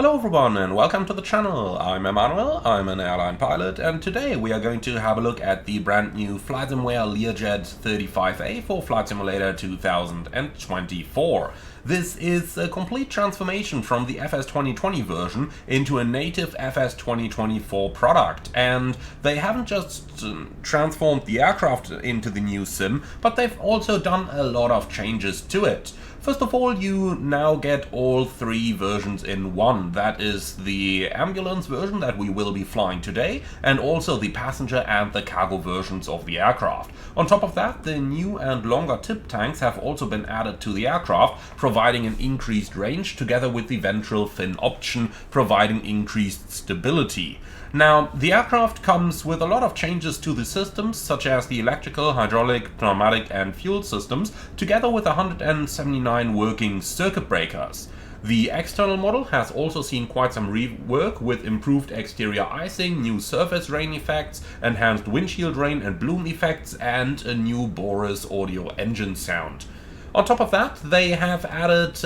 Hello everyone and welcome to the channel. I'm Emmanuel, I'm an airline pilot, and today we are going to have a look at the brand new FlySimWare Learjet 35A for Flight Simulator 2024. This is a complete transformation from the FS 2020 version into a native FS 2024 product, and they haven't just transformed the aircraft into the new sim, but they've also done a lot of changes to it. First of all, you now get all three versions in one. That is the ambulance version that we will be flying today, and also the passenger and the cargo versions of the aircraft. On top of that, the new and longer tip tanks have also been added to the aircraft, providing an increased range together with the ventral fin option, providing increased stability. Now, the aircraft comes with a lot of changes to the systems, such as the electrical, hydraulic, pneumatic and fuel systems, together with 179 working circuit breakers. The external model has also seen quite some rework with improved exterior icing, new surface rain effects, enhanced windshield rain and bloom effects, and a new Boris audio engine sound. On top of that, they have added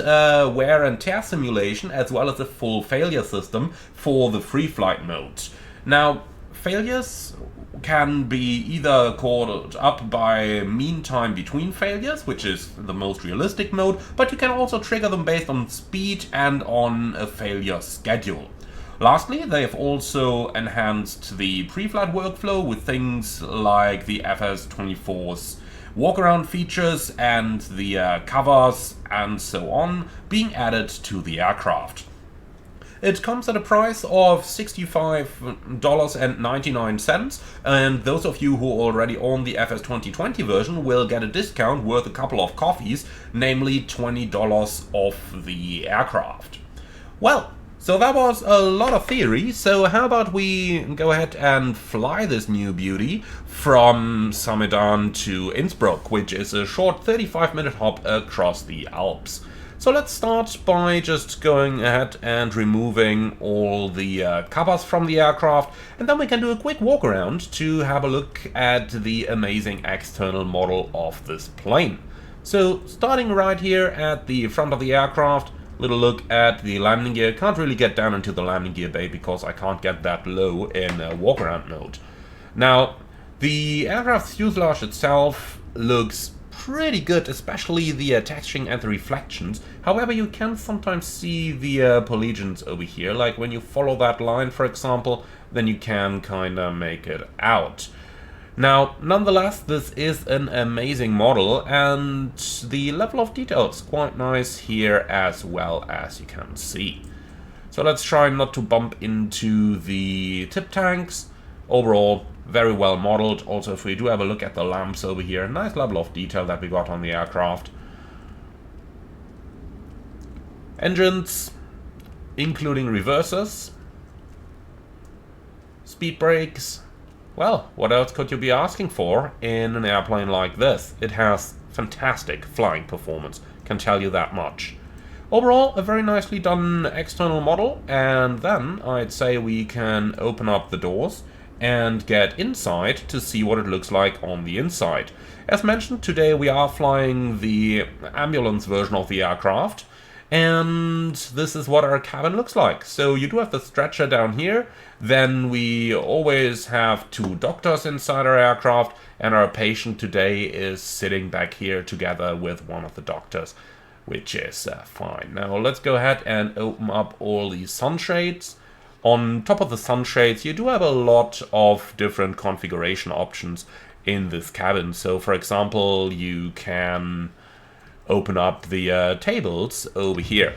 wear and tear simulation as well as a full failure system for the free flight mode. Now, failures can be either called up by mean time between failures, which is the most realistic mode, but you can also trigger them based on speed and on a failure schedule. Lastly, they've also enhanced the pre-flight workflow with things like the FS24's walkaround features and the covers and so on being added to the aircraft. It comes at a price of $65.99, and those of you who already own the FS 2020 version will get a discount worth a couple of coffees, namely $20 off the aircraft. Well, so that was a lot of theory, so how about we go ahead and fly this new beauty from Shutdown to Innsbruck, which is a short 35-minute hop across the Alps. So let's start by just going ahead and removing all the covers from the aircraft, and then we can do a quick walk around to have a look at the amazing external model of this plane. So starting right here at the front of the aircraft, little look at the landing gear. Can't really get down into the landing gear bay because I can't get that low in walk around mode. Now, the aircraft's fuselage itself looks pretty good, especially the texturing and the reflections. However, you can sometimes see the polygens over here, like when you follow that line, for example, then you can kind of make it out. Now, nonetheless, this is an amazing model, and the level of detail is quite nice here as well, as you can see. So let's try not to bump into the tip tanks. Overall, very well modeled. Also, if we do have a look at the lamps over here, nice level of detail that we got on the aircraft. Engines, including reversers, speed brakes. Well, what else could you be asking for in an airplane like this? It has fantastic flying performance, can tell you that much. Overall, a very nicely done external model, and then I'd say we can open up the doors and get inside to see what it looks like on the inside. As mentioned, today we are flying the ambulance version of the aircraft, and this is what our cabin looks like. So you do have the stretcher down here, then we always have two doctors inside our aircraft, and our patient today is sitting back here together with one of the doctors, which is fine. Now let's go ahead and open up all these sunshades. On top of the sunshades, you do have a lot of different configuration options in this cabin. So for example, you can open up the tables over here,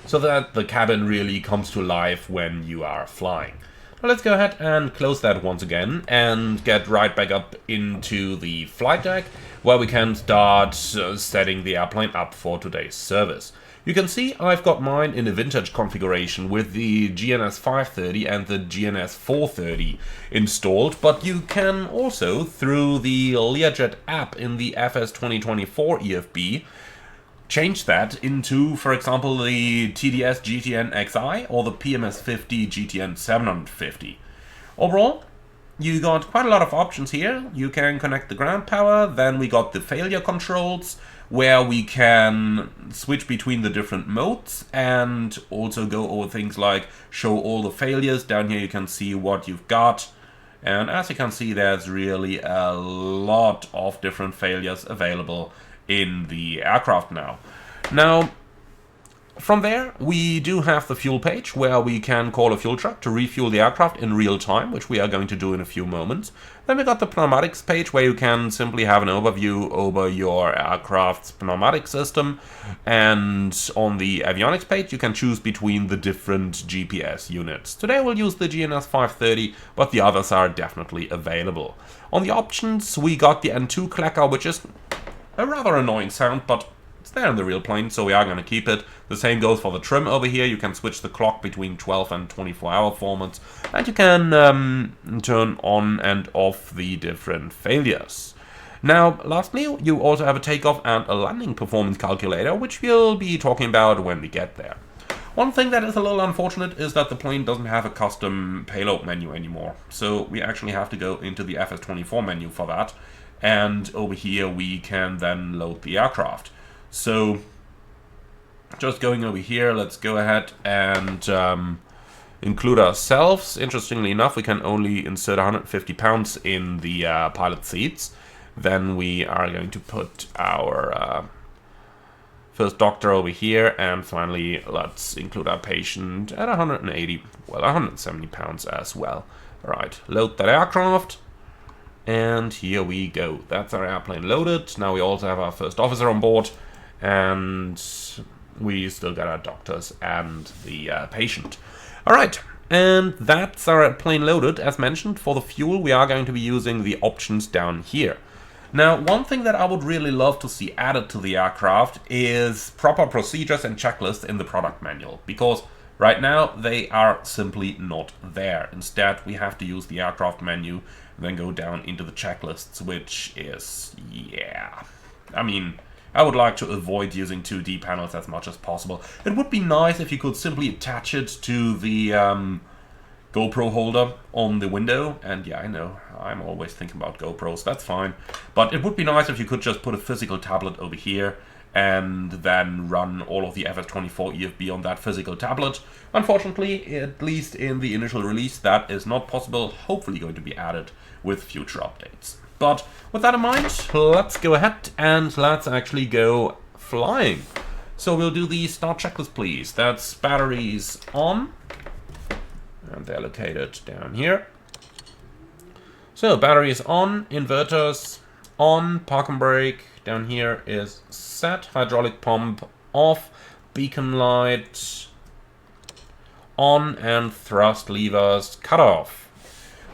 so that the cabin really comes to life when you are flying. Now let's go ahead and close that once again and get right back up into the flight deck, where we can start setting the airplane up for today's service. You can see I've got mine in a vintage configuration with the GNS 530 and the GNS 430 installed, but you can also, through the Learjet app in the FS 2024 EFB, change that into, for example, the TDS GTN XI or the PMS 50 GTN 750. Overall, you got quite a lot of options here. You can connect the ground power, then we got the failure controls, where we can switch between the different modes and also go over things like show all the failures. Down here you can see what you've got, and as you can see, there's really a lot of different failures available in the aircraft now. From there, we do have the fuel page where we can call a fuel truck to refuel the aircraft in real time, which we are going to do in a few moments. Then we got the pneumatics page where you can simply have an overview over your aircraft's pneumatic system. And on the avionics page, you can choose between the different GPS units. Today we'll use the GNS 530, but the others are definitely available. On the options, we got the N2 clacker, which is a rather annoying sound, but it's there in the real plane, so we are going to keep it. The same goes for the trim over here. You can switch the clock between 12 and 24-hour formats, and you can turn on and off the different failures. Now, lastly, you also have a takeoff and a landing performance calculator, which we'll be talking about when we get there. One thing that is a little unfortunate is that the plane doesn't have a custom payload menu anymore, so we actually have to go into the FS24 menu for that, and over here we can then load the aircraft. So, just going over here, let's go ahead and include ourselves. Interestingly enough, we can only insert 150 pounds in the pilot seats. Then we are going to put our first doctor over here, and finally, let's include our patient at 180, well, 170 pounds as well. All right, load that aircraft. And here we go. That's our airplane loaded. Now we also have our first officer on board. And we still got our doctors and the patient. Alright, and that's our plane loaded. As mentioned, for the fuel we are going to be using the options down here. Now, one thing that I would really love to see added to the aircraft is proper procedures and checklists in the product manual, because right now they are simply not there. Instead, we have to use the aircraft menu and then go down into the checklists, which is, yeah, I mean, I would like to avoid using 2D panels as much as possible. It would be nice if you could simply attach it to the GoPro holder on the window. And yeah, I know, I'm always thinking about GoPros, that's fine. But it would be nice if you could just put a physical tablet over here and then run all of the FS24 EFB on that physical tablet. Unfortunately, at least in the initial release, that is not possible. Hopefully going to be added with future updates. But with that in mind, let's go ahead and let's actually go flying. So we'll do the start checklist, please. That's batteries on, and they're located down here. So batteries on, inverters on, park and brake down here is set, hydraulic pump off, beacon light on, and thrust levers cut off.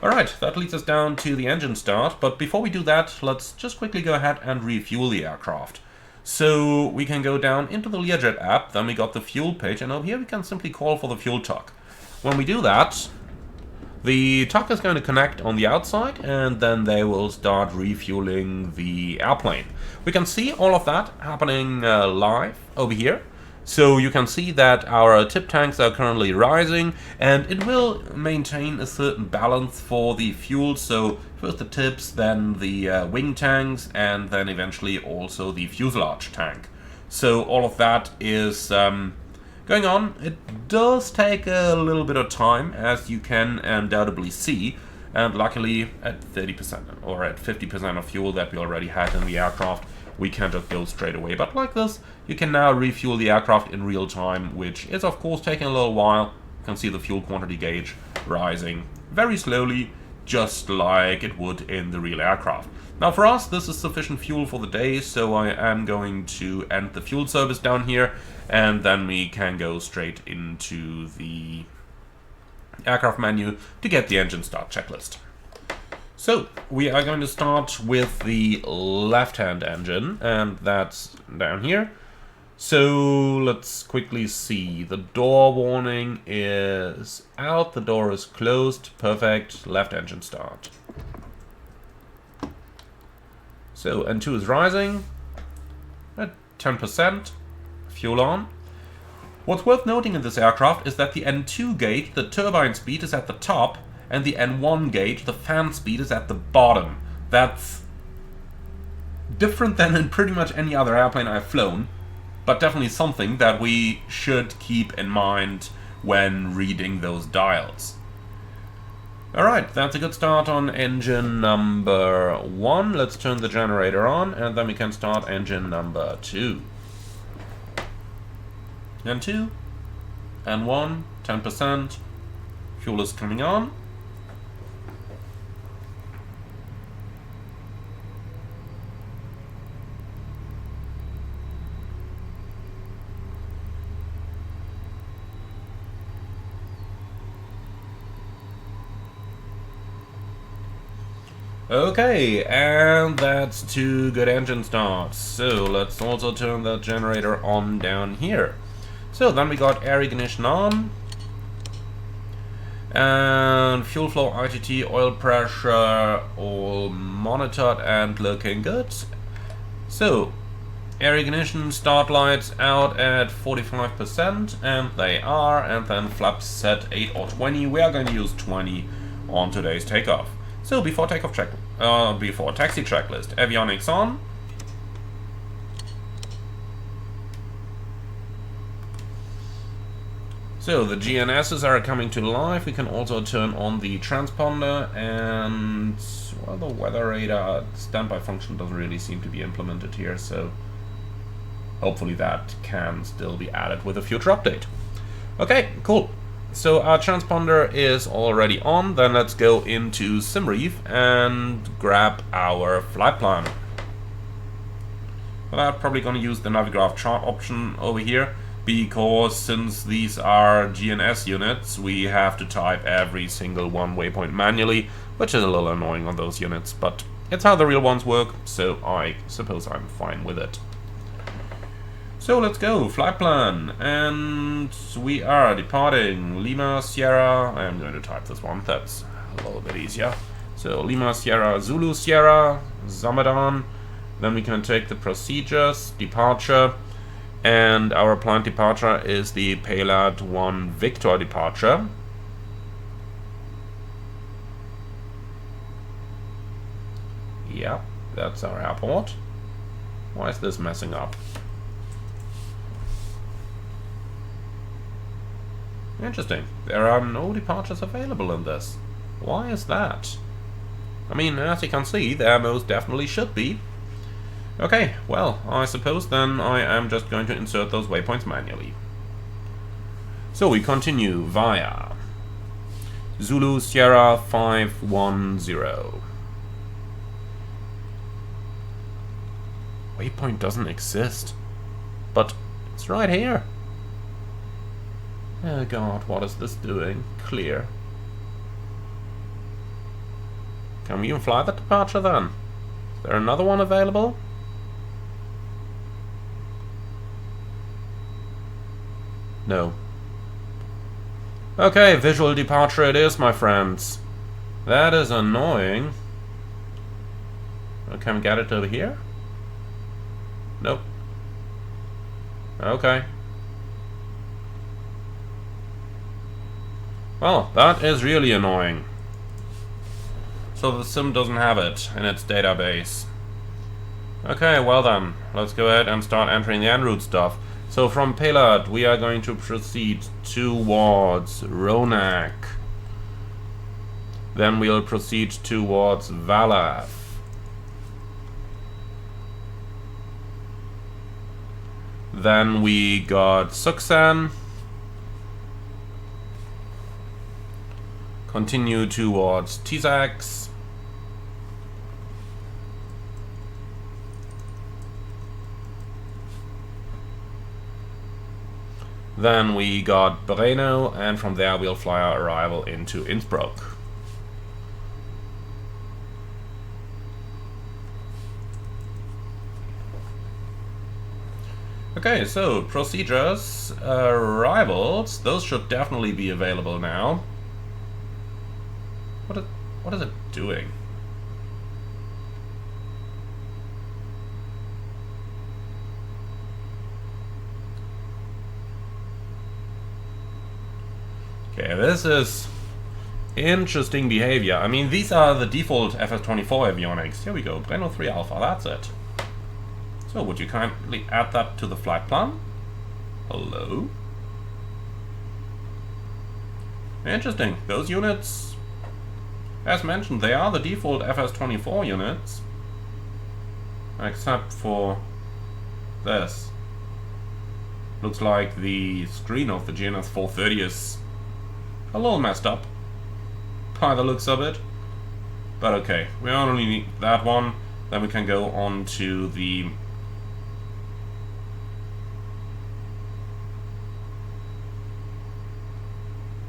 Alright, that leads us down to the engine start, but before we do that, let's just quickly go ahead and refuel the aircraft. So we can go down into the Learjet app, then we got the fuel page, and over here we can simply call for the fuel tuck. When we do that, the tuck is going to connect on the outside, and then they will start refueling the airplane. We can see all of that happening live over here. So you can see that our tip tanks are currently rising, and it will maintain a certain balance for the fuel. So first the tips, then the wing tanks, and then eventually also the fuselage tank. So all of that is going on. It does take a little bit of time, as you can undoubtedly see. And luckily at 30% or at 50% of fuel that we already had in the aircraft, we can't just go straight away. But like this, you can now refuel the aircraft in real time, which is of course taking a little while. You can see the fuel quantity gauge rising very slowly, just like it would in the real aircraft. Now for us, this is sufficient fuel for the day, so I am going to end the fuel service down here, and then we can go straight into the aircraft menu to get the engine start checklist. So we are going to start with the left-hand engine, and that's down here. So let's quickly see. The door warning is out, the door is closed, perfect, left engine start. So N2 is rising at 10%, fuel on. What's worth noting in this aircraft is that the N2 gate, the turbine speed, is at the top, and the N1 gauge, the fan speed, is at the bottom. That's different than in pretty much any other airplane I've flown, but definitely something that we should keep in mind when reading those dials. Alright, that's a good start on engine number 1. Let's turn the generator on, and then we can start engine number 2. And 2, and 1, 10%. Fuel is coming on. Okay, and that's 2 good engine starts. So let's also turn the generator on down here. So then we got air ignition on. And fuel flow, ITT, oil pressure, all monitored and looking good. So, air ignition, start lights out at 45%, and they are, and then flaps set 8 or 20. We are going to use 20 on today's takeoff. So before takeoff before taxi checklist, avionics on. So the GNSs are coming to life. We can also turn on the transponder, and well, the weather radar standby function doesn't really seem to be implemented here, so hopefully that can still be added with a future update. Okay, cool. So our transponder is already on. Then let's go into SimReef and grab our flight plan. Well, I'm probably going to use the Navigraph chart option over here, because since these are GNS units, we have to type every single one waypoint manually, which is a little annoying on those units, but it's how the real ones work, so I suppose I'm fine with it. So let's go, flight plan, and we are departing Lima Sierra. I'm going to type this one, that's a little bit easier. So Lima Sierra Zulu Sierra Zamadan, then we can take the procedures, departure, and our planned departure is the payload 1 Victor departure. Yeah, that's our airport. Why is this messing up? Interesting. There are no departures available in this. Why is that? I mean, as you can see, there most definitely should be. Okay, well, I suppose then I am just going to insert those waypoints manually. So we continue via Zulu Sierra 510. Waypoint doesn't exist, but it's right here. Oh god, what is this doing? Clear. Can we even fly that departure then? Is there another one available? No. Okay, visual departure it is, my friends. That is annoying. Can we get it over here? Nope. Okay. Well, that is really annoying. So the sim doesn't have it in its database. Okay, well then, let's go ahead and start entering the en route stuff. So from payload, we are going to proceed towards Ronak. Then we'll proceed towards Valath. Then we got Suksan. Continue towards Tizax. Then we got Breno, and from there we'll fly our arrival into Innsbruck. Okay, so procedures, arrivals, those should definitely be available now. What is it doing? Okay, this is Interesting behavior. I mean, these are the default FS24 avionics. Here we go, Breno 3 Alpha, that's it. So, would you kindly add that to the flight plan? Hello? Interesting. Those units, as mentioned, they are the default FS24 units. Except for this. Looks like the screen of the GNS 430 is a little messed up by the looks of it. But okay, we only need that one. Then we can go on to the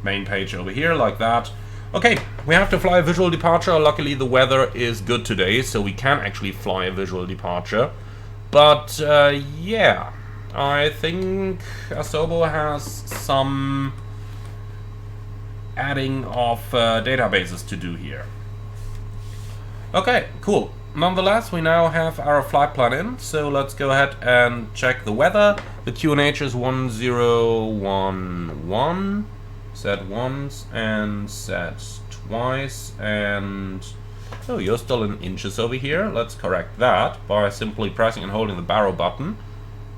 main page over here, like that. Okay, we have to fly a visual departure. Luckily the weather is good today, so we can actually fly a visual departure. But yeah, I think Asobo has some adding of databases to do here. Okay, cool. Nonetheless, we now have our flight plan in, so let's go ahead and check the weather. The QNH is 1011, set once and set twice, and oh, you're still in inches over here. Let's correct that by simply pressing and holding the barrel button.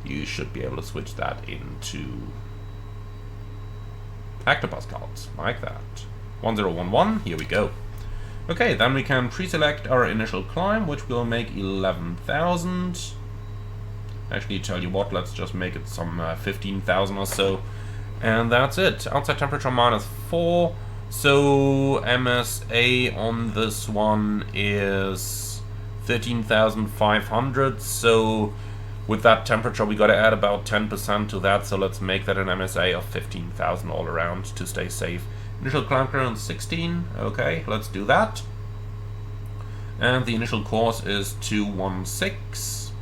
You should be able to switch that into hectopascals, like that. 1011, here we go. Okay, then we can pre-select our initial climb, which will make 11,000. Actually, tell you what, let's just make it some 15,000 or so. And that's it. Outside temperature -4. So MSA on this one is 13,500. So with that temperature, we got to add about 10% to that. So let's make that an MSA of 15,000 all around to stay safe. Initial climb current 16. Okay, let's do that. And the initial course is 216.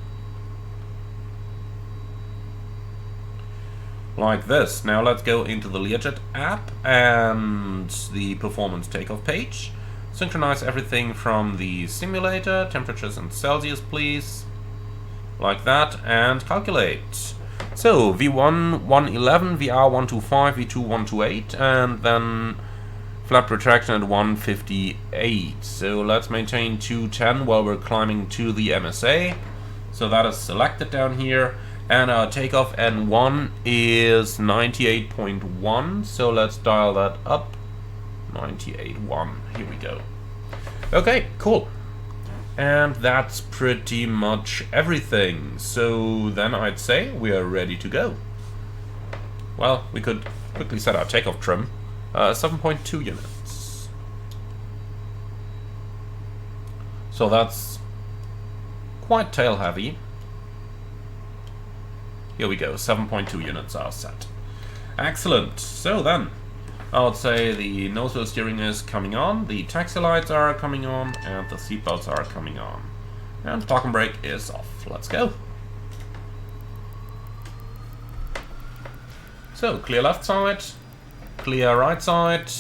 Like this. Now let's go into the Learjet app and the performance takeoff page. Synchronize everything from the simulator, temperatures in Celsius please, like that, and calculate. So V1 111, VR 125, V2 128, and then flap retraction at 158. So let's maintain 210 while we're climbing to the MSA. So that is selected down here. And our takeoff N1 is 98.1, so let's dial that up. 98.1, here we go. Okay, cool. And that's pretty much everything. So then I'd say we are ready to go. Well, we could quickly set our takeoff trim. 7.2 units. So that's quite tail heavy. Here we go, 7.2 units are set. Excellent. So then, I would say the nose wheel steering is coming on, the taxi lights are coming on, and the seatbelts are coming on. And parking brake is off. Let's go. So, clear left side, clear right side.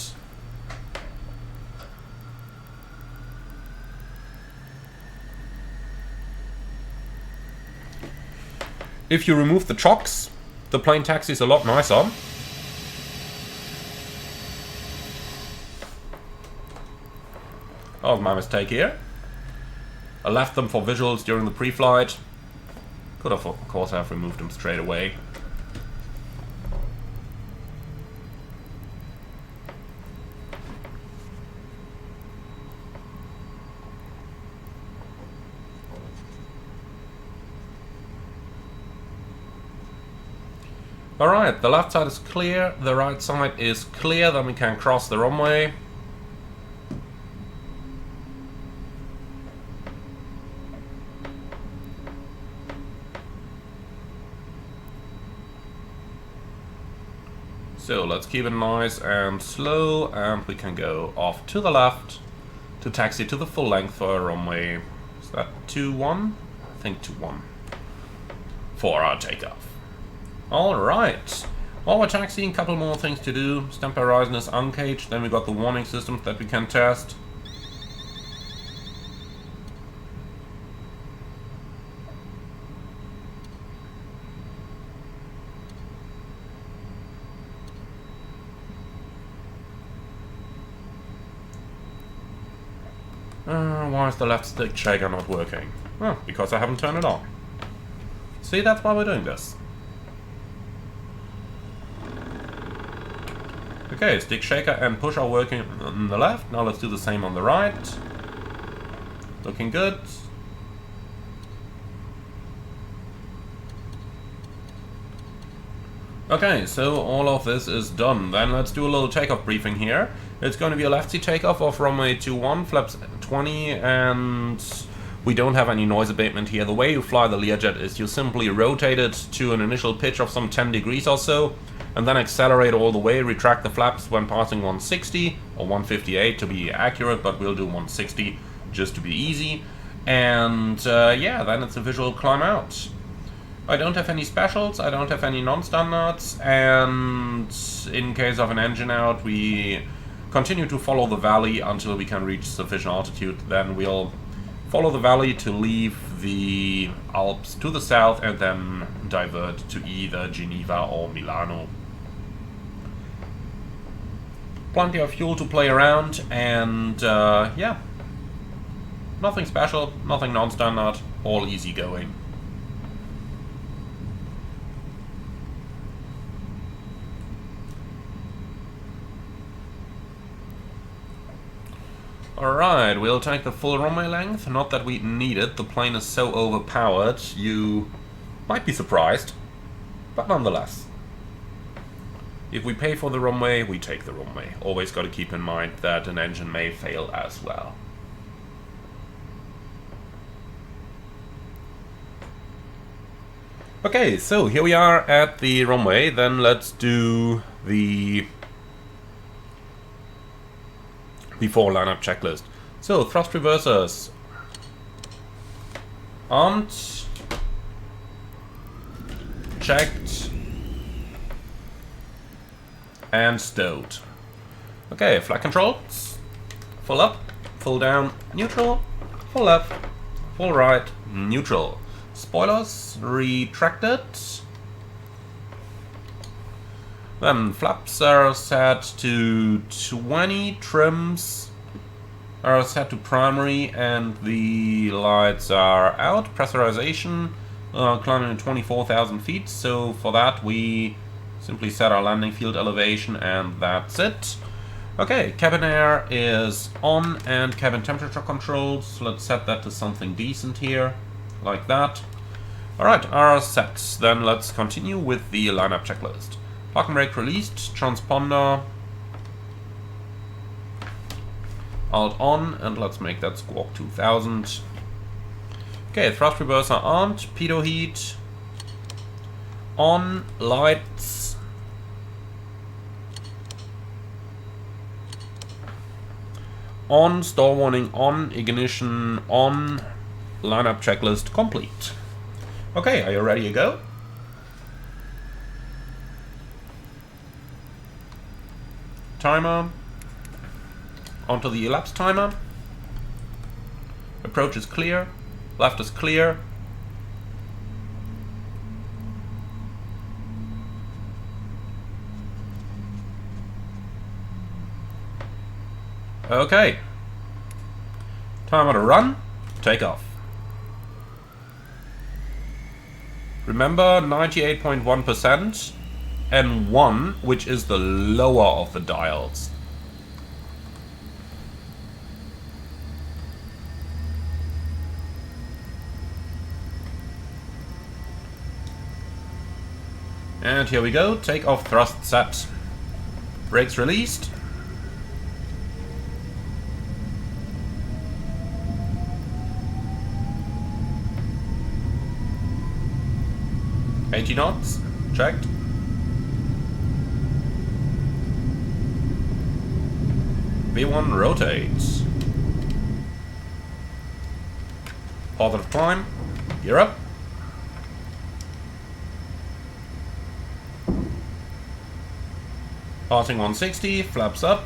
If you remove the chocks, the plane taxis a lot nicer. That was my mistake here. I left them for visuals during the pre-flight. Could have, of course, have removed them straight away. Alright, the left side is clear, the right side is clear, then we can cross the runway. So let's keep it nice and slow, and we can go off to the left to taxi to the full length for our runway. Is that 2-1? I think 2-1 for our takeoff. Alright, while we're taxiing, a couple more things to do. Standby Ryzen is uncaged, then we got the warning systems that we can test. Why is the left stick shaker not working? Oh, because I haven't turned it on. See, that's why we're doing this. Okay, stick shaker and push are working on the left. Now let's do the same on the right. Looking good. Okay, so all of this is done. Then let's do a little takeoff briefing here. It's going to be a left seat takeoff of runway 21, flaps 20, and we don't have any noise abatement here. The way you fly the Learjet is you simply rotate it to an initial pitch of some 10 degrees or so, and then accelerate all the way, retract the flaps when passing 160, or 158 to be accurate, but we'll do 160 just to be easy. And yeah, then it's a visual climb out. I don't have any specials, I don't have any non-standards, and in case of an engine out, we continue to follow the valley until we can reach sufficient altitude. Then we'll follow the valley to leave the Alps to the south and then divert to either Geneva or Milano. Plenty of fuel to play around, and yeah, nothing special, nothing non-standard, all easy going. Alright, we'll take the full runway length. Not that we need it, the plane is so overpowered, you might be surprised, but nonetheless. If we pay for the runway, we take the runway. Always got to keep in mind that an engine may fail as well. Okay, so here we are at the runway. Then let's do the before lineup checklist. So thrust reversers armed, checked, and stowed. Okay, flight controls, full up, full down, neutral, full left, full right, neutral. Spoilers retracted. Then flaps are set to 20, trims are set to primary, and the lights are out. Pressurization climbing to 24,000 feet, so for that we simply set our landing field elevation and that's it. Okay, cabin air is on and cabin temperature controls. Let's set that to something decent here, like that. Alright, are set. Then let's continue with the lineup checklist. Parking brake released, transponder alt on, and let's make that Squawk 2000. Okay, thrust reverser armed, pitot heat on, lights on, stall warning on, ignition on, lineup checklist complete. Okay, are you ready to go? Timer onto the elapsed timer. Approach is clear, left is clear. Okay, timer to run, take off. Remember 98.1% and 1, which is the lower of the dials. And here we go, takeoff thrust set. Brakes released. $80 knots, checked. V1 rotates. Positive climb, gear up. Passing 160, flaps up.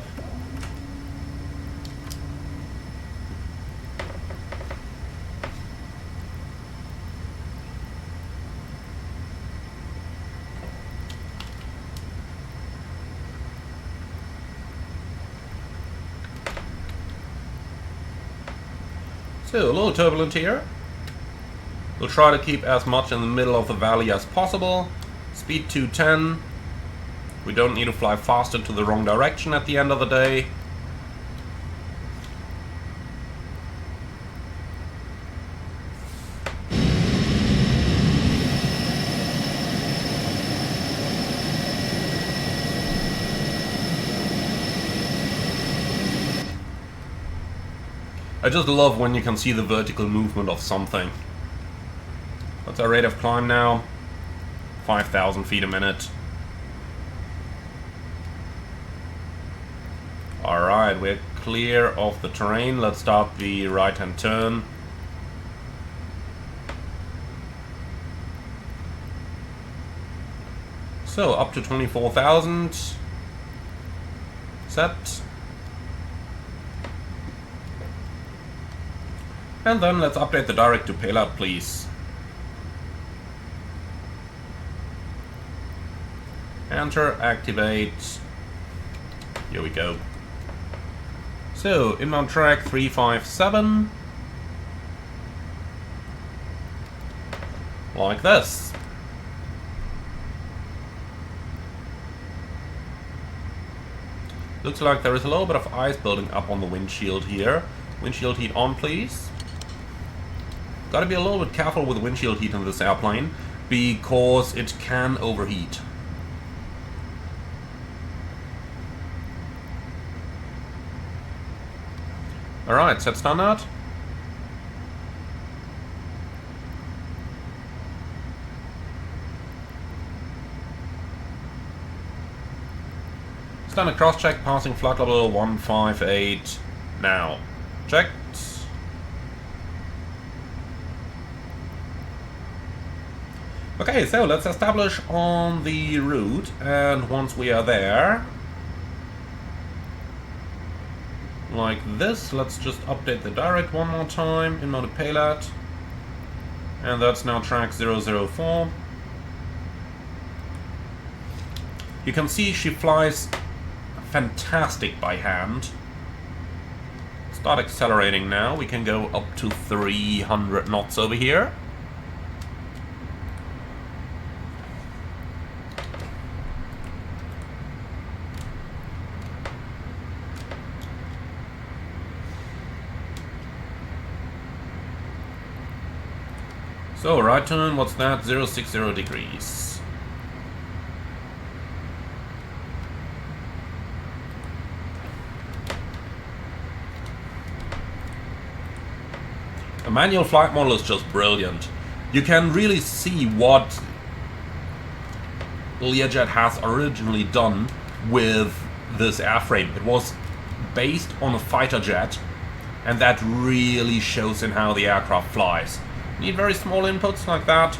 So, a little turbulent here. We'll try to keep as much in the middle of the valley as possible. Speed 210. We don't need to fly fast into the wrong direction at the end of the day. I just love when you can see the vertical movement of something. What's our rate of climb now? 5,000 feet a minute. Alright, we're clear of the terrain. Let's start the right-hand turn. So, up to 24,000. Set. And then let's update the direct to payload, please. Enter, activate. Here we go. So, inbound track 357. Like this. Looks like there is a little bit of ice building up on the windshield here. Windshield heat on, please. Gotta be a little bit careful with windshield heat in this airplane, because it can overheat. Alright, set standard. Standard cross check, passing flight level 158 now. Checked. Okay, so let's establish on the route, and once we are there, like this, let's just update the direct one more time, in mode payload, and that's now track 004. You can see she flies fantastic by hand. Start accelerating now, we can go up to 300 knots over here. So, right turn, what's that? 060 degrees. The manual flight model is just brilliant. You can really see what Learjet has originally done with this airframe. It was based on a fighter jet, and that really shows in how the aircraft flies. Need very small inputs like that.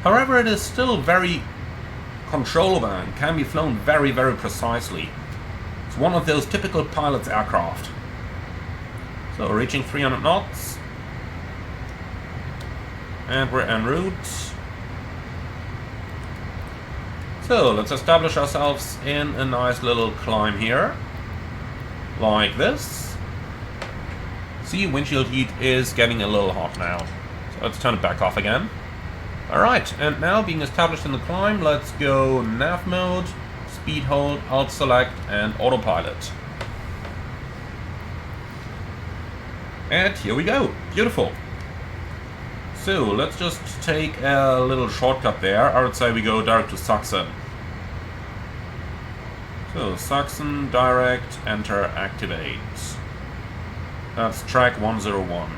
However, it is still very controllable and can be flown very, very precisely. It's one of those typical pilot's aircraft. So, reaching 300 knots. And we're en route. So, let's establish ourselves in a nice little climb here. Like this. See, windshield heat is getting a little hot now. So let's turn it back off again. Alright, and now being established in the climb, let's go nav mode, speed hold, alt select, and autopilot. And here we go. Beautiful. So let's just take a little shortcut there. I would say we go direct to Saxon. So Saxon, direct, enter, activate. That's track 101.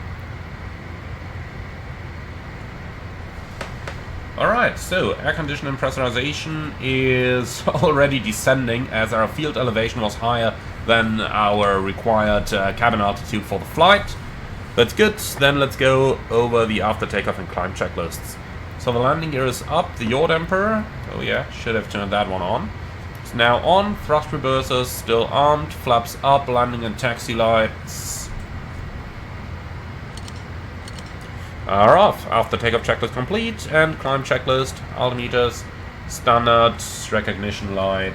Alright, so air conditioning and pressurization is already descending as our field elevation was higher than our required cabin altitude for the flight. That's good. Then let's go over the after takeoff and climb checklists. So the landing gear is up, the yaw damper, oh yeah, should have turned that one on. It's now on, thrust reversers still armed, flaps up, landing and taxi lights are off. After takeoff checklist complete, and climb checklist, altimeters, standard, recognition light,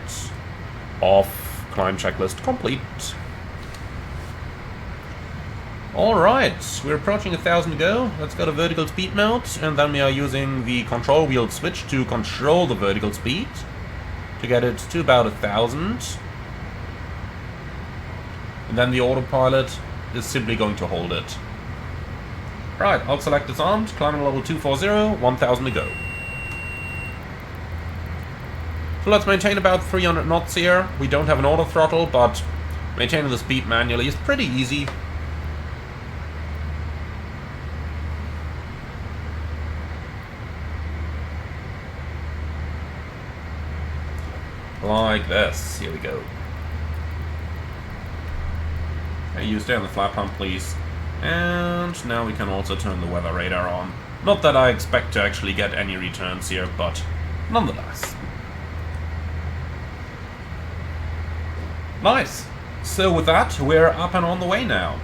off, climb checklist complete. Alright, we're approaching 1,000 to go. Let's go to vertical speed mode, and then we are using the control wheel switch to control the vertical speed to get it to about 1,000. And then the autopilot is simply going to hold it. Right, I'll select disarmed, climbing level 240, 1,000 to go. So let's maintain about 300 knots here. We don't have an auto throttle, but maintaining the speed manually is pretty easy. Like this. Here we go. Okay, you stay on the flat pump, please. And now we can also turn the weather radar on. Not that I expect to actually get any returns here, but nonetheless. Nice. So with that, we're up and on the way now.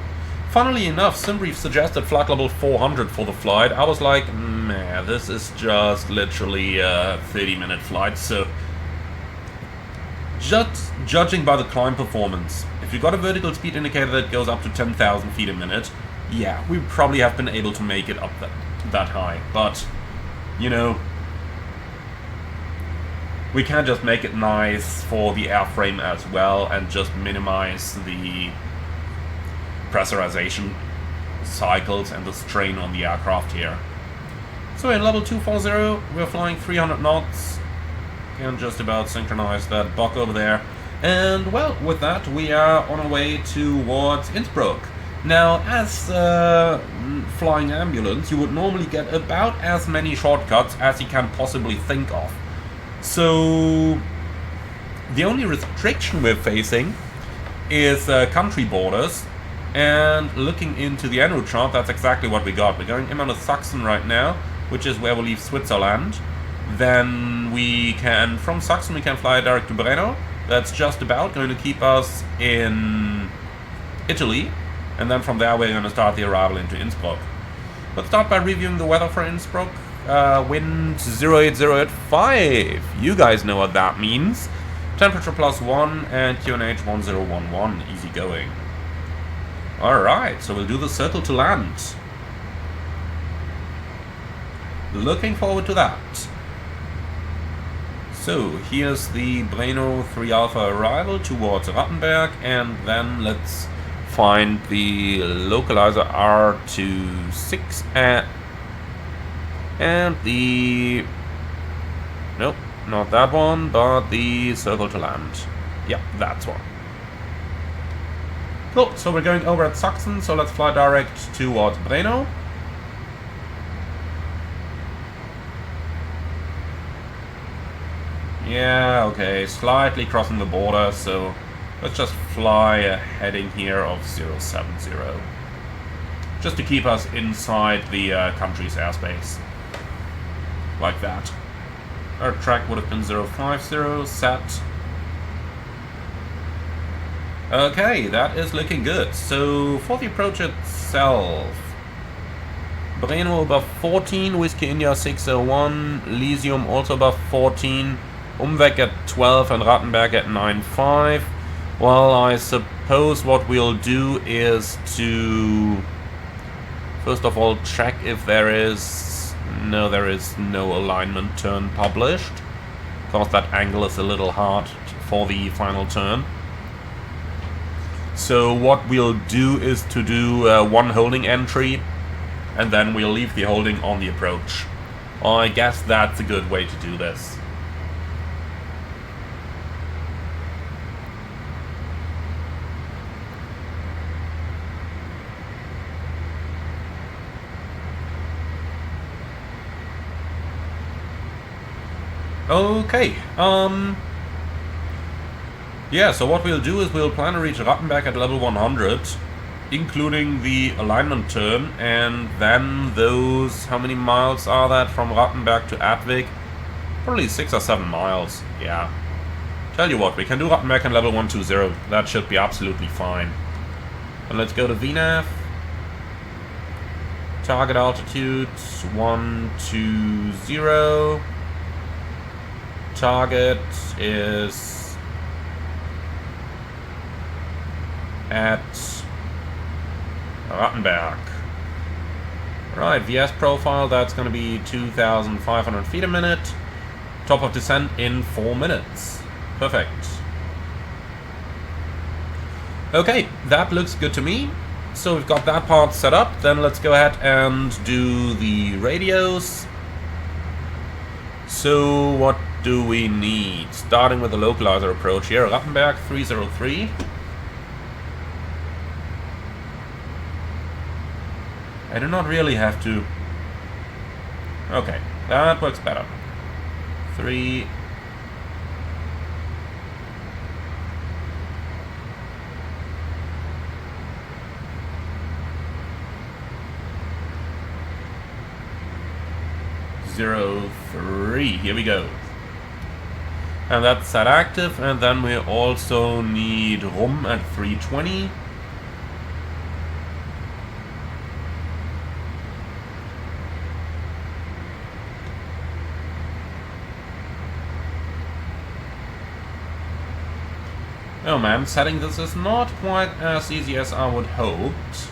Funnily enough, SimBrief suggested flight level 400 for the flight. I was like, man, this is just literally a 30-minute flight, so just judging by the climb performance, if you've got a vertical speed indicator that goes up to 10,000 feet a minute, yeah, we probably have been able to make it up that high. But, you know, we can just make it nice for the airframe as well and just minimize the pressurization cycles and the strain on the aircraft here. So in level 240, we're flying 300 knots. Can just about synchronize that buck over there. And well, with that, we are on our way towards Innsbruck. Now, as a flying ambulance, you would normally get about as many shortcuts as you can possibly think of. So the only restriction we're facing is country borders. And looking into the en route chart, that's exactly what we got. We're going in on the Sachsen right now, which is where we leave Switzerland. Then we can, from Sachsen, we can fly direct to Breno. That's just about going to keep us in Italy. And then from there, we're going to start the arrival into Innsbruck. Let's start by reviewing the weather for Innsbruck. Wind 080 at 5. You guys know what that means. Temperature +1 and QNH 1011. Easy going. Alright, so we'll do the circle to land. Looking forward to that. So, here's the Breno 3 Alpha arrival towards Rattenberg, and then let's find the Localizer R26 and the... Nope, not that one, but the circle to land. Yeah, that's one. Cool, so we're going over at Sachsen, so let's fly direct towards Breno. Yeah, okay, slightly crossing the border, so let's just fly a heading here of 070. Just to keep us inside the country's airspace. Like that. Our track would have been 050, set. Okay, that is looking good. So, for the approach itself, Breno above 14, Whiskey India 601, Lysium also above 14, Umweg at 12 and Rattenberg at 9.5. Well, I suppose what we'll do is to first of all check if there is no alignment turn published, because that angle is a little hard for the final turn. So what we'll do is to do one holding entry, and then we'll leave the holding on the approach. I guess that's a good way to do this. Okay, yeah, so what we'll do is we'll plan to reach Rattenberg at level 100, including the alignment turn, and then those, how many miles are that from Rattenberg to Advik? Probably 6 or 7 miles, yeah. Tell you what, we can do Rattenberg in level 120, that should be absolutely fine. And let's go to VNAV. Target altitude 120. Target is at Rattenberg. Right, VS profile, that's going to be 2,500 feet a minute. Top of descent in 4 minutes. Perfect. Okay, that looks good to me. So we've got that part set up. Then let's go ahead and do the radios. So what do we need? Starting with the localizer approach here. Rattenberg 303. I do not really have to... Okay, that works better. 3... Zero 3. Here we go. And that's set active, and then we also need RUM at 320. Oh man, setting this is not quite as easy as I would hoped.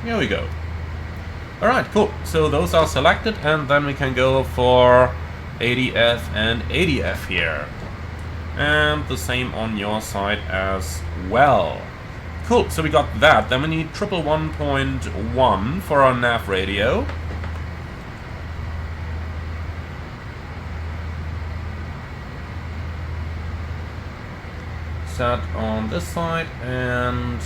Here we go. Alright, cool. So those are selected, and then we can go for ADF and ADF here. And the same on your side as well. Cool, so we got that. Then we need 111.1 for our nav radio. Set on this side and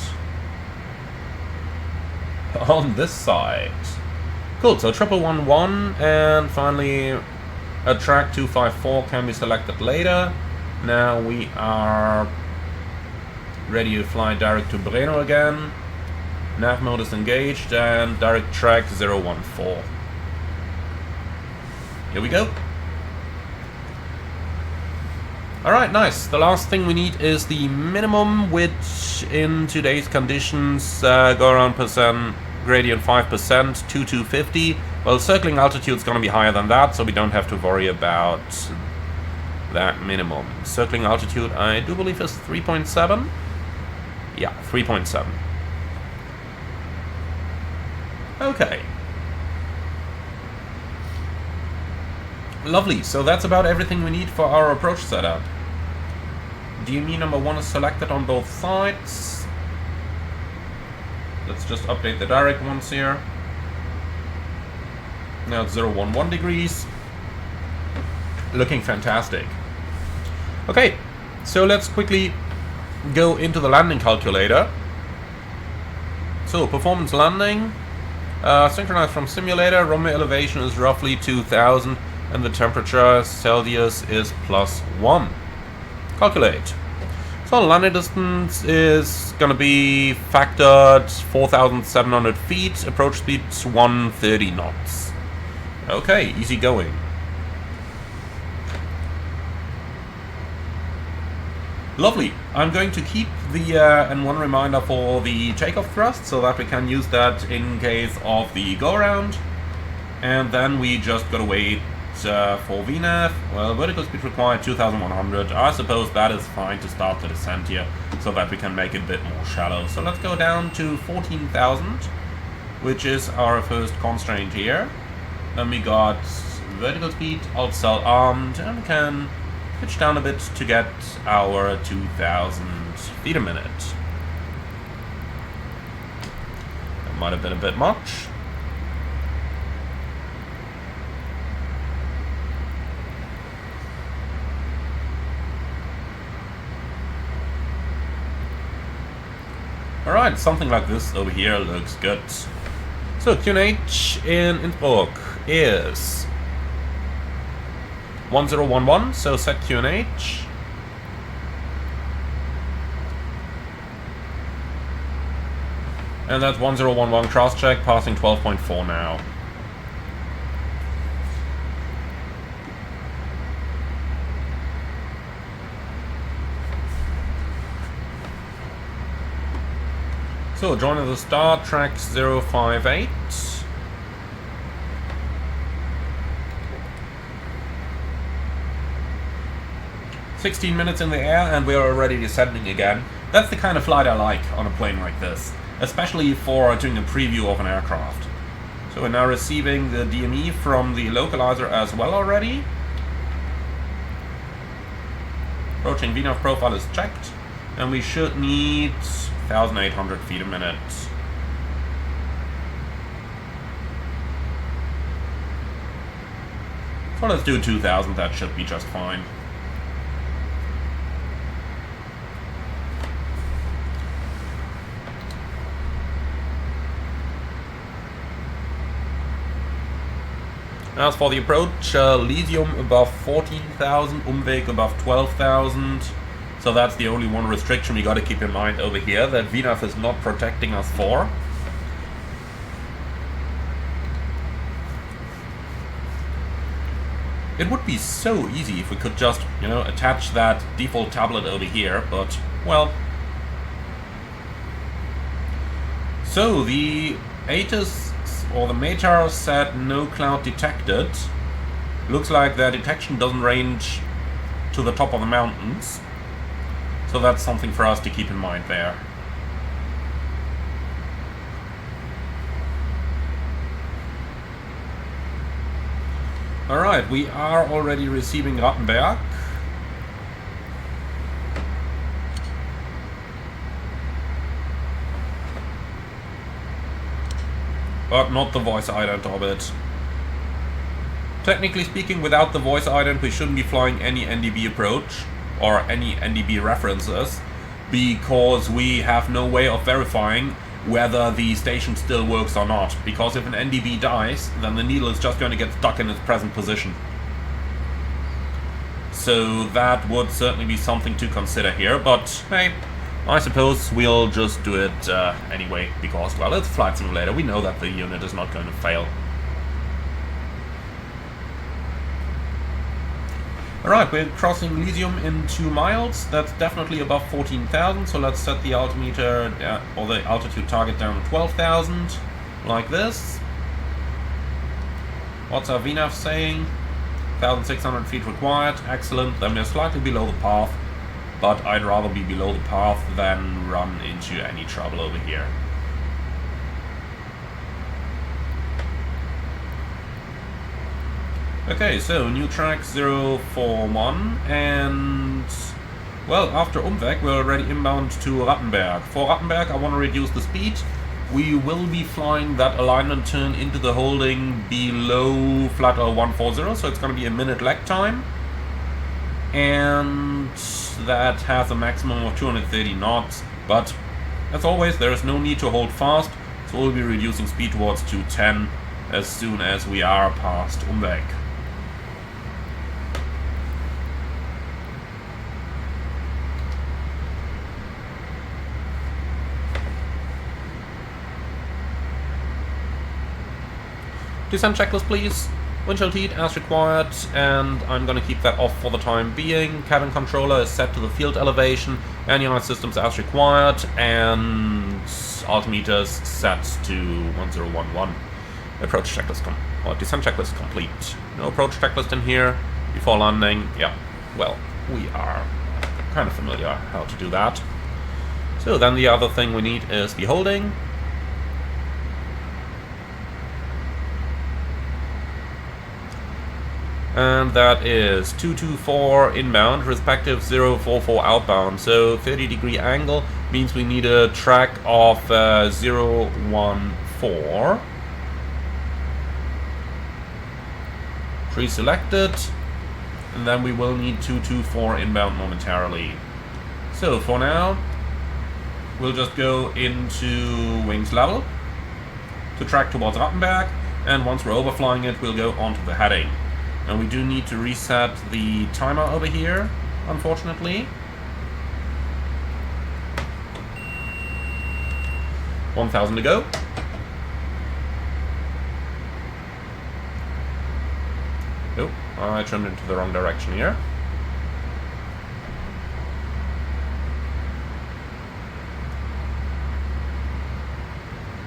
on this side. Cool, so 111, and finally a track 254 can be selected later. Now we are ready to fly direct to Breno again. Nav mode is engaged and direct track 014. Here we go. Alright, nice. The last thing we need is the minimum, which in today's conditions go around gradient 5% to 250. Well, circling altitude is going to be higher than that, so we don't have to worry about that minimum. Circling altitude, I do believe, is 3.7. Yeah, 3.7. Okay. Lovely, so that's about everything we need for our approach setup. DME number 1 is selected on both sides. Let's just update the direct ones here. Now it's 011 degrees. Looking fantastic. Okay, so let's quickly go into the landing calculator. So, performance landing. Synchronized from simulator. Runway elevation is roughly 2000. And the temperature Celsius is +1. Calculate. So landing distance is gonna be factored 4,700 feet. Approach speed 130 knots. Okay, easy going. Lovely. I'm going to keep the N1 reminder for the takeoff thrust so that we can use that in case of the go around. And then we just gotta wait for VNAV. Well, vertical speed required 2,100. I suppose that is fine to start the descent here so that we can make it a bit more shallow. So let's go down to 14,000, which is our first constraint here. Then we got vertical speed, alt cell armed, and we can pitch down a bit to get our 2,000 feet a minute. That might have been a bit much. Alright, something like this over here looks good. So QNH in Innsbruck is 1011, so set QNH. And that's 1011 cross check, passing 12.4 now. So, joining the start, track 058. 16 minutes in the air and we're already descending again. That's the kind of flight I like on a plane like this, especially for doing a preview of an aircraft. So we're now receiving the DME from the Localizer as well already. Approaching VNAV profile is checked, and we should need 1,800 feet a minute. So let's do 2,000, that should be just fine. As for the approach, Lithium above 14,000, Umweg above 12,000. So that's the only one restriction we got to keep in mind over here, that VNAV is not protecting us for. It would be so easy if we could just, attach that default tablet over here, but, well. So, the Asus or the Matar said no cloud detected. Looks like their detection doesn't range to the top of the mountains. So that's something for us to keep in mind there. Alright, we are already receiving Rattenberg. But not the voice ident of it. Technically speaking, without the voice ident, we shouldn't be flying any NDB approach or any NDB references, because we have no way of verifying whether the station still works or not. Because if an NDB dies, then the needle is just going to get stuck in its present position. So that would certainly be something to consider here, but hey, I suppose we'll just do it anyway, because, well, it's Flight Simulator. We know that the unit is not going to fail. Alright, we're crossing Lithium in 2 miles. That's definitely above 14,000, so let's set the altimeter, or the altitude target down to 12,000, like this. What's our VNAV saying? 1,600 feet required. Excellent. Then we're slightly below the path. But I'd rather be below the path than run into any trouble over here. Okay, so new track 041, and well, after Umweg we're already inbound to Rattenberg. For Rattenberg I want to reduce the speed. We will be flying that alignment turn into the holding below flat 140, so it's going to be a minute lag time. And that has a maximum of 230 knots, but as always there is no need to hold fast, so we'll be reducing speed towards 210 as soon as we are past Umweg. Descent checklist please. Windshield heat as required, and I'm going to keep that off for the time being. Cabin controller is set to the field elevation, anti-ice systems as required, and altimeters set to 1011. Approach checklist descent checklist complete. No approach checklist in here before landing. Yeah, well, we are kind of familiar how to do that. So then the other thing we need is the holding. And that is 224 inbound, respective 044 outbound. So 30-degree angle means we need a track of 014. Pre-selected, and then we will need 224 inbound momentarily. So for now, we'll just go into wings level to track towards Rattenberg, and once we're overflying it, we'll go onto the heading. And we do need to reset the timer over here, unfortunately. 1,000 to go. Oh, I turned into the wrong direction here.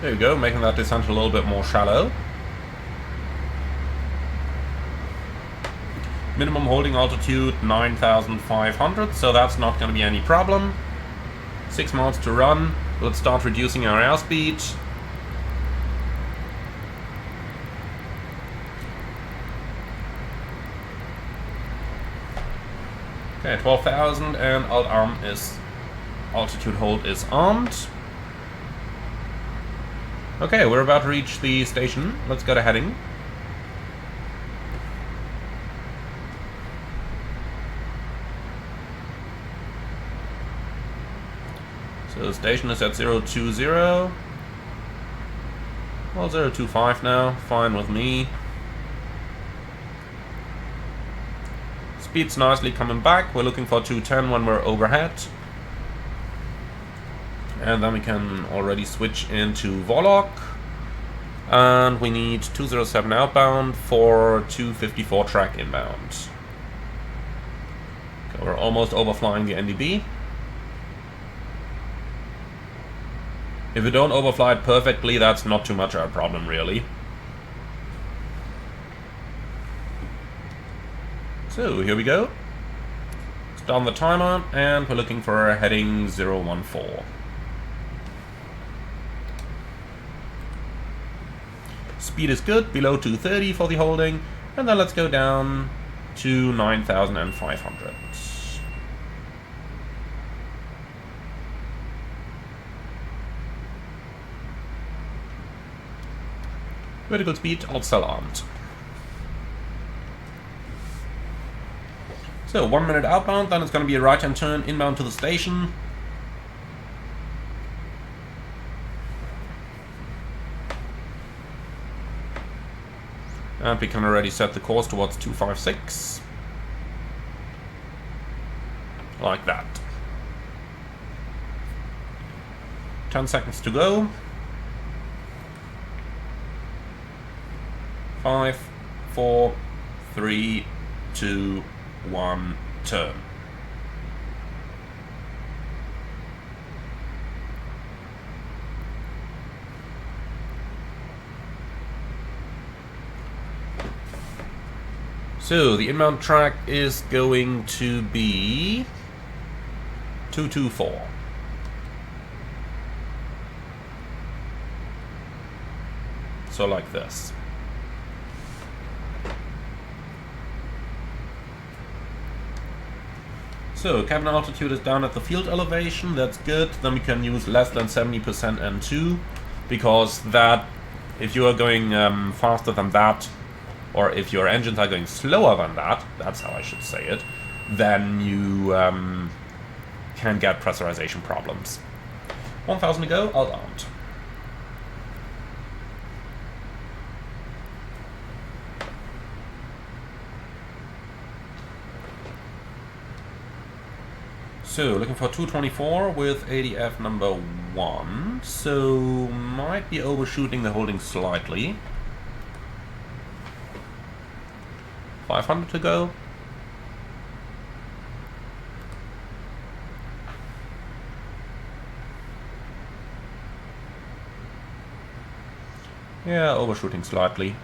There we go, making that descent a little bit more shallow. Minimum holding altitude 9,500, so that's not going to be any problem. 6 miles to run. Let's start reducing our airspeed. Okay, 12,000, and altitude hold is armed. Okay, we're about to reach the station. Let's go to heading. So the station is at 020. Well, 025 now. Fine with me. Speed's nicely coming back. We're looking for 210 when we're overhead. And then we can already switch into Volok. And we need 207 outbound for 254 track inbound. Okay, we're almost overflying the NDB. If we don't overfly it perfectly, that's not too much of a problem, really. So, here we go. Start the timer, and we're looking for a heading 014. Speed is good, below 230 for the holding, and then let's go down to 9,500. Vertical speed, outsell armed. So 1 minute outbound, then it's going to be a right-hand turn inbound to the station. And we can already set the course towards 256. Like that. 10 seconds to go. 5, 4, 3, 2, 1, turn. So the inbound track is going to be 224. So like this. So cabin altitude is down at the field elevation, that's good. Then we can use less than 70% N2, because that, if you are going faster than that, or if your engines are going slower than that, that's how I should say it, then you can get pressurization problems. 1,000 to go, all armed. So, looking for 224 with ADF number 1, so might be overshooting the holding slightly. 500 to go. Yeah, overshooting slightly.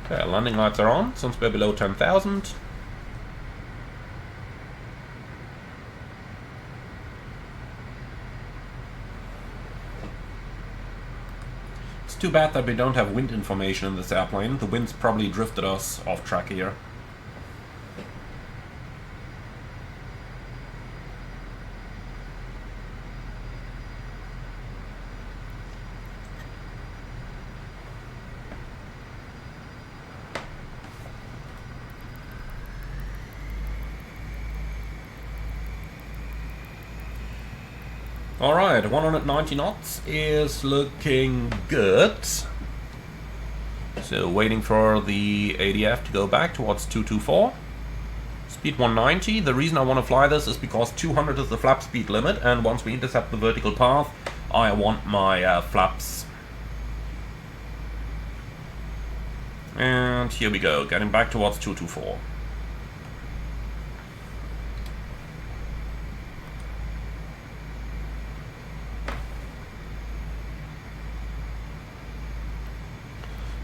Okay, landing lights are on, since we're below 10,000. It's too bad that we don't have wind information in this airplane. The wind's probably drifted us off track here. Alright, 190 knots is looking good. So waiting for the ADF to go back towards 224. Speed 190. The reason I want to fly this is because 200 is the flap speed limit, and once we intercept the vertical path, I want my flaps. And here we go, getting back towards 224.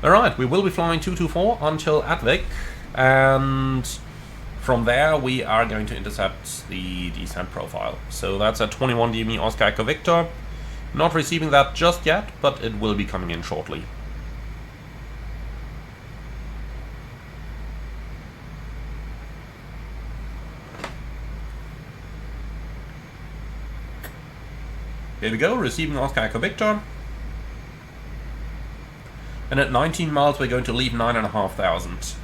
Alright, we will be flying 224 until Atvik, and from there we are going to intercept the descent profile. So that's at 21 DME Oscar Echo Victor. Not receiving that just yet, but it will be coming in shortly. Here we go, receiving Oscar Echo Victor. And at 19 miles we're going to leave 9,500.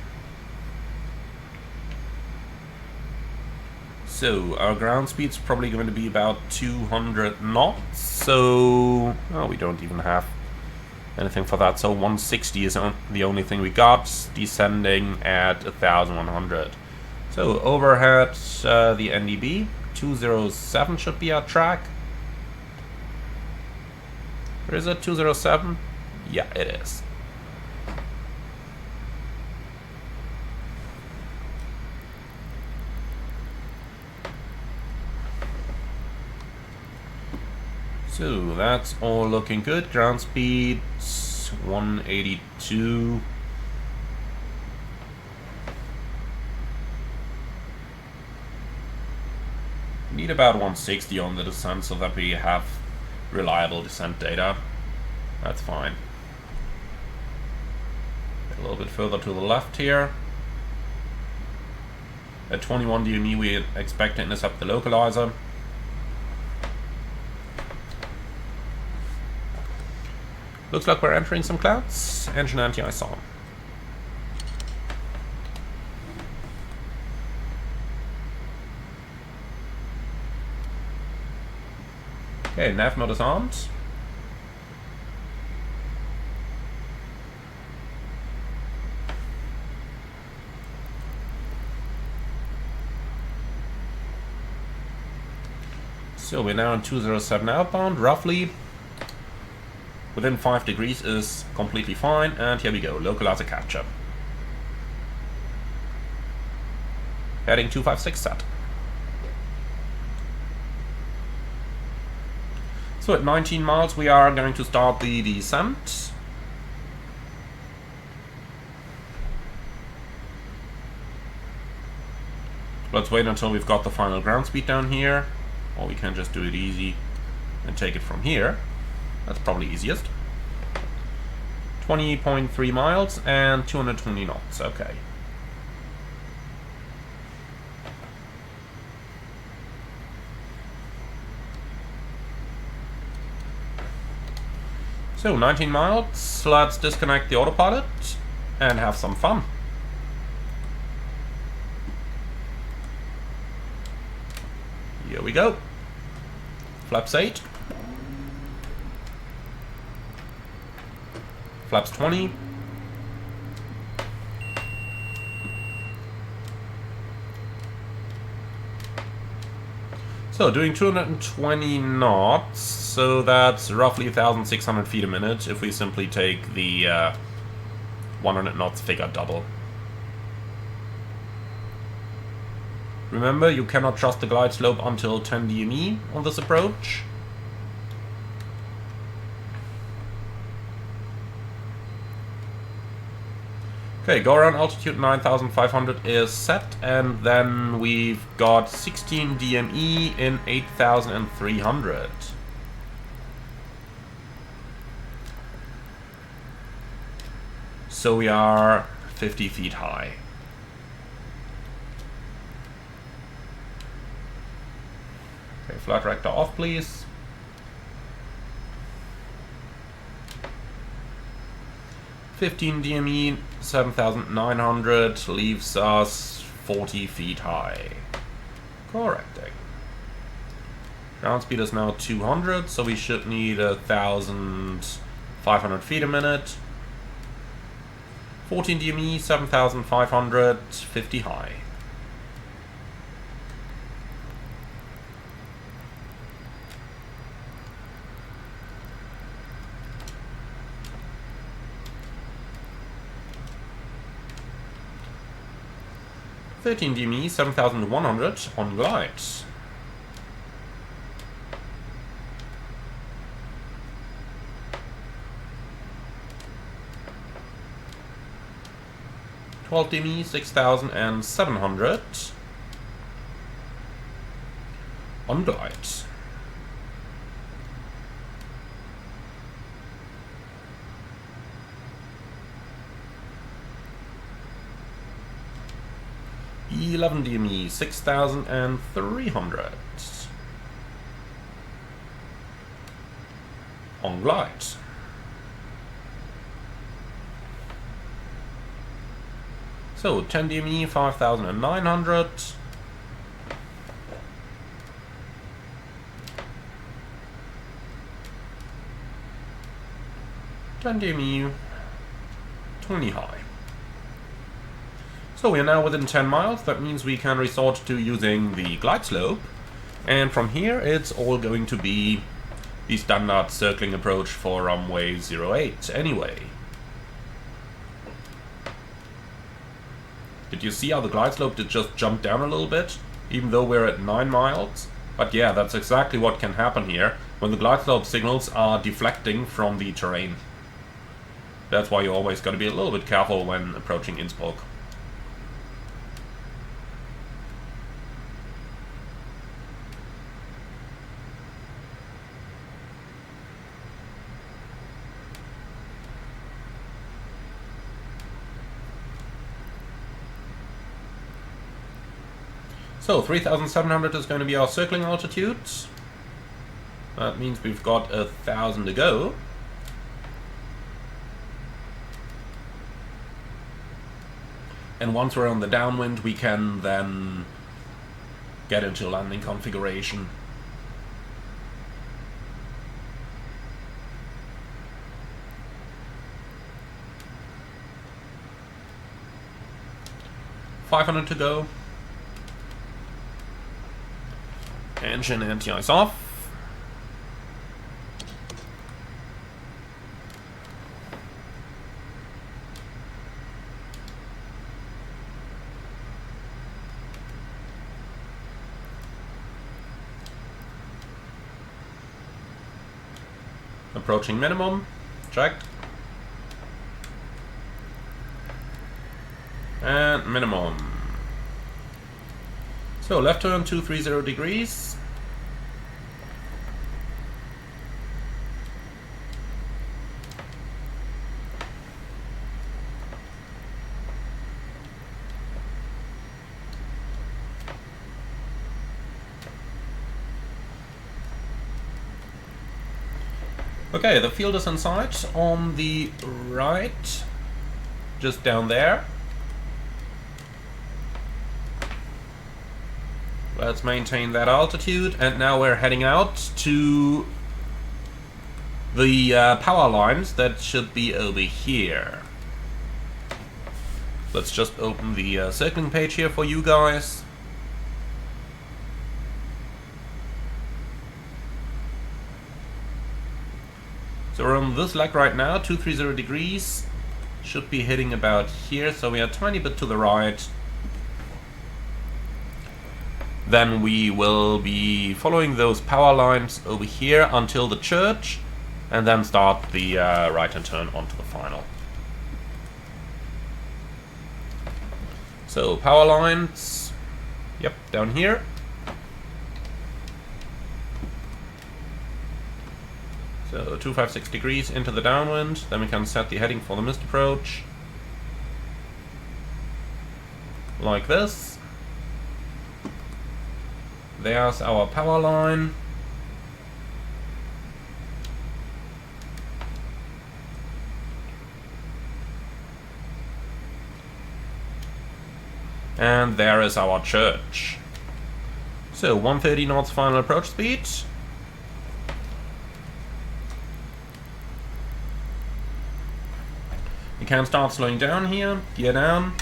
So our ground speed's probably going to be about 200 knots. So we don't even have anything for that. So 160 is the only thing we got, descending at 1,100. So overhead the NDB 207 should be our track. Or is it 207? Yeah, it is. So that's all looking good. Ground speed 182. Need about 160 on the descent so that we have reliable descent data. That's fine. A little bit further to the left here. At 21 DME we expect to intercept the Localizer. Looks like we're entering some clouds. Engine anti-ice on. Okay, nav mode is armed. So we're now on 207 outbound, roughly. Within 5 degrees is completely fine, and here we go, Localizer capture. Heading 256 set. So at 19 miles we are going to start the descent. Let's wait until we've got the final ground speed down here, or we can just do it easy and take it from here. That's probably easiest. 20.3 miles and 220 knots, okay. So 19 miles, let's disconnect the autopilot and have some fun. Here we go. Flaps 8. Flaps 20. So doing 220 knots, so that's roughly 1,600 feet a minute if we simply take the 100 knots figure double. Remember, you cannot trust the glide slope until 10 DME on this approach. Okay, go around altitude 9,500 is set, and then we've got 16 DME in 8,300. So we are 50 feet high. Okay, flight director off, please. $15 DME, 7,900 leaves us 40 feet high. Correcting. Ground speed is now 200, so we should need 1,500 feet a minute. 14 DME, 7,500, 50 high. $13 DME, 7,100 on glide. 12 DME, 6,700 on glide. E11 DME, 6,300 on glide. So 10 DME, 5,900 10 DME, 20 high. So we are now within 10 miles, that means we can resort to using the glide slope, and from here it's all going to be the standard circling approach for runway 08 anyway. Did you see how the glide slope did just jump down a little bit, even though we're at 9 miles? But yeah, that's exactly what can happen here, when the glide slope signals are deflecting from the terrain. That's why you always got to be a little bit careful when approaching Innsbruck. So 3,700 is going to be our circling altitude. That means we've got 1,000 to go. And once we're on the downwind, we can then get into landing configuration. $500 to go. Engine anti-ice off. Approaching minimum. Check. And minimum. So left turn 230 degrees. Okay, the field is in sight on the right, just down there. Let's maintain that altitude, and now we're heading out to the power lines that should be over here. Let's just open the circling page here for you guys. So we're on this leg right now, 230 degrees. Should be hitting about here, so we are a tiny bit to the right. Then we will be following those power lines over here until the church, and then start the right-hand turn onto the final. So power lines, yep, down here. So 256 degrees into the downwind, then we can set the heading for the missed approach. Like this. There's our power line. And there is our church. So 130 knots final approach speed. You can start slowing down here, gear down.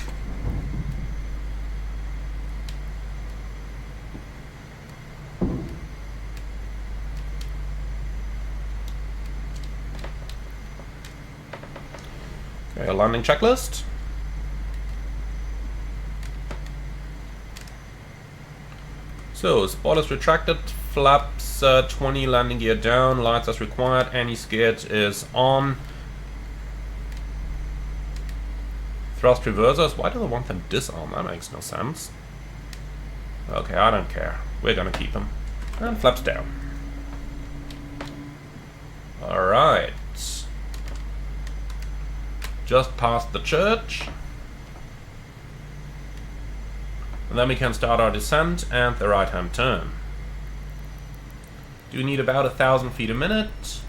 Okay, a landing checklist. So, spoilers retracted, flaps 20, landing gear down, lights as required, anti-skid is on. Thrust reversers, why do they want them disarmed? That makes no sense. Okay, I don't care. We're gonna keep them. And flaps down. Alright. Just past the church. And then we can start our descent and the right-hand turn. Do need about 1,000 feet a minute.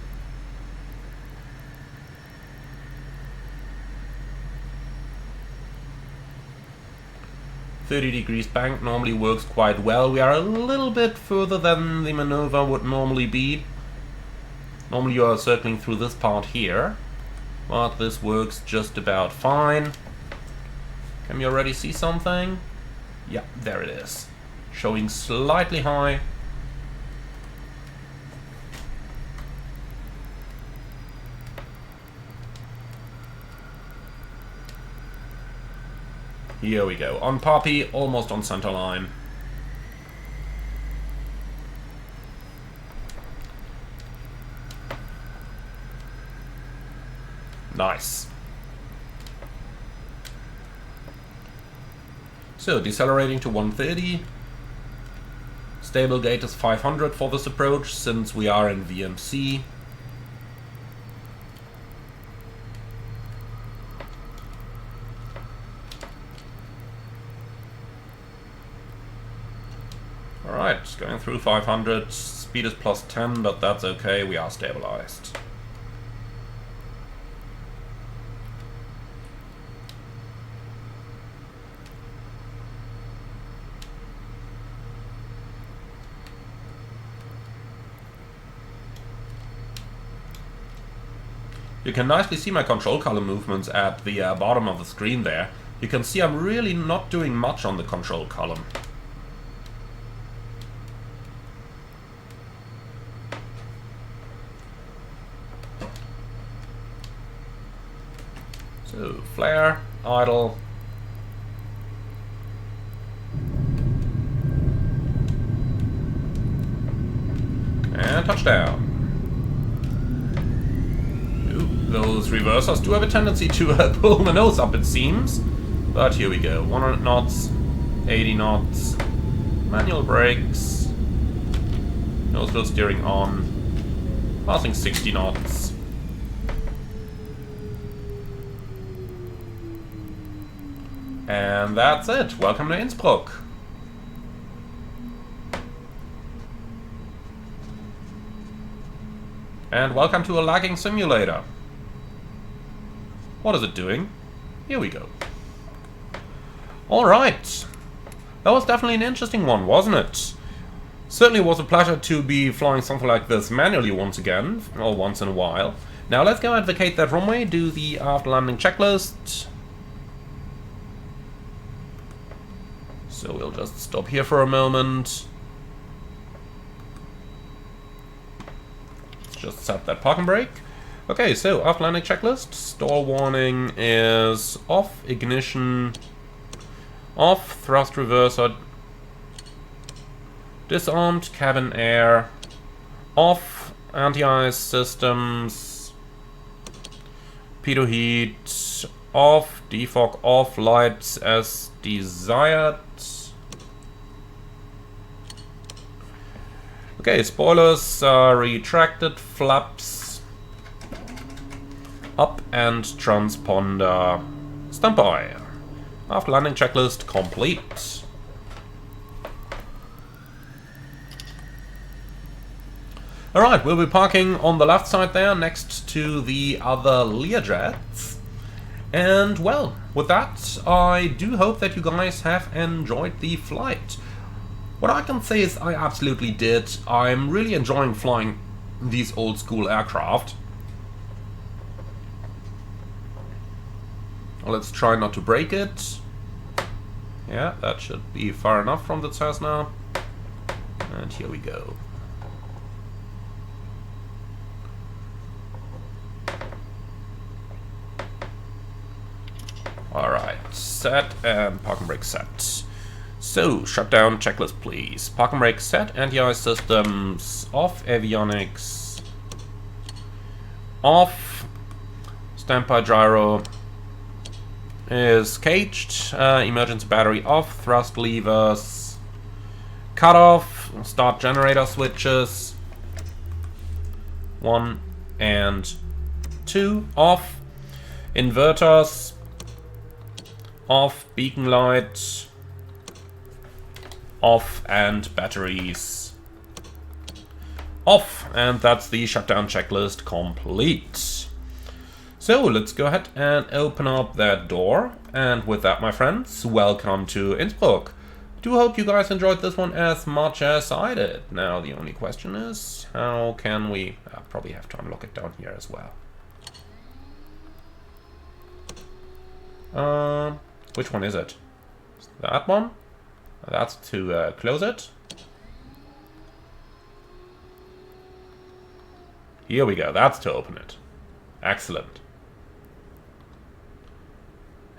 .30 bank normally works quite well. We are a little bit further than the maneuver would normally be. Normally you are circling through this part here, but this works just about fine. Can we already see something? Yeah, there it is. Showing slightly high. Here we go. On Poppy, almost on center line. Nice. So, decelerating to 130. Stable gate is 500 for this approach, since we are in VMC. Alright, going through 500, speed is plus 10, but that's okay, we are stabilized. You can nicely see my control column movements at the bottom of the screen there. You can see I'm really not doing much on the control column. So, flare, idle. And touchdown. Those reversers do have a tendency to pull the nose up, it seems. But here we go. 100 knots, 80 knots, manual brakes, nose wheel steering on, passing 60 knots. And that's it. Welcome to Innsbruck. And welcome to a lagging simulator. What is it doing? Here we go. Alright. That was definitely an interesting one, wasn't it? Certainly was a pleasure to be flying something like this manually once again, or once in a while. Now let's go and vacate that runway, do the after landing checklist. So we'll just stop here for a moment. Just set that parking brake. Okay, so after landing checklist, stall warning is off, ignition off, thrust reverser disarmed, cabin air off, anti-ice systems, pitot heat off, defog off, lights as desired. Okay, spoilers are retracted, flaps up, and transponder standby. After landing checklist complete. Alright, we'll be parking on the left side there, next to the other Learjets. And well, with that, I do hope that you guys have enjoyed the flight. What I can say is I absolutely did. I'm really enjoying flying these old school aircraft. Let's try not to break it. Yeah, that should be far enough from the Cessna. And here we go. Alright, set and parking brake set. So, shutdown checklist please. Parking brake set, anti-ice systems off, avionics off, standby gyro is caged. Emergency battery off. Thrust levers cut off. Start generator switches. 1 and 2 off. Inverters off. Beacon light off, and batteries off. And that's the shutdown checklist complete. So let's go ahead and open up that door. And with that, my friends, welcome to Innsbruck. Do hope you guys enjoyed this one as much as I did. Now the only question is, how can we... I probably have to unlock it down here as well. Which one is it? That one? That's to close it. Here we go, that's to open it. Excellent.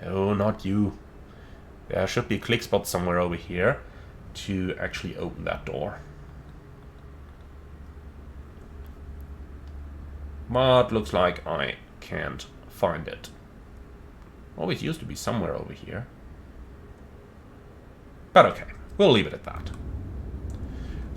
Oh, not you. There should be a click spot somewhere over here to actually open that door. But looks like I can't find it. Always used to be somewhere over here. But okay, we'll leave it at that.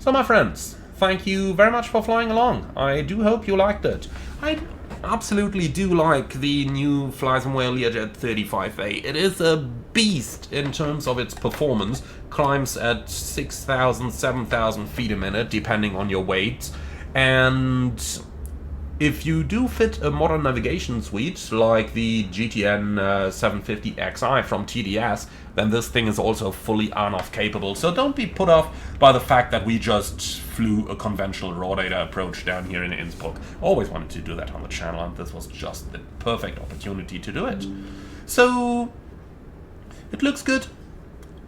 So my friends, thank you very much for flying along. I do hope you liked it. I absolutely do like the new FlySimWare Learjet 35A. It is a beast in terms of its performance. Climbs at 6,000, 7,000 feet a minute, depending on your weight. And if you do fit a modern navigation suite, like the GTN 750Xi from TDS, then this thing is also fully on-off capable. So don't be put off by the fact that we just flew a conventional raw data approach down here in Innsbruck. Always wanted to do that on the channel, and this was just the perfect opportunity to do it. So, it looks good,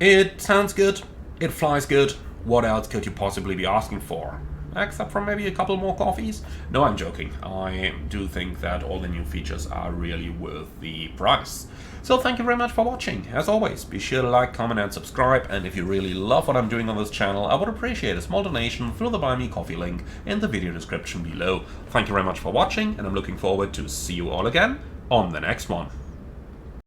it sounds good, it flies good. What else could you possibly be asking for? Except for maybe a couple more coffees? No, I'm joking. I do think that all the new features are really worth the price. So thank you very much for watching. As always, be sure to like, comment and subscribe, and if you really love what I'm doing on this channel, I would appreciate a small donation through the Buy Me Coffee link in the video description below. Thank you very much for watching, and I'm looking forward to see you all again on the next one.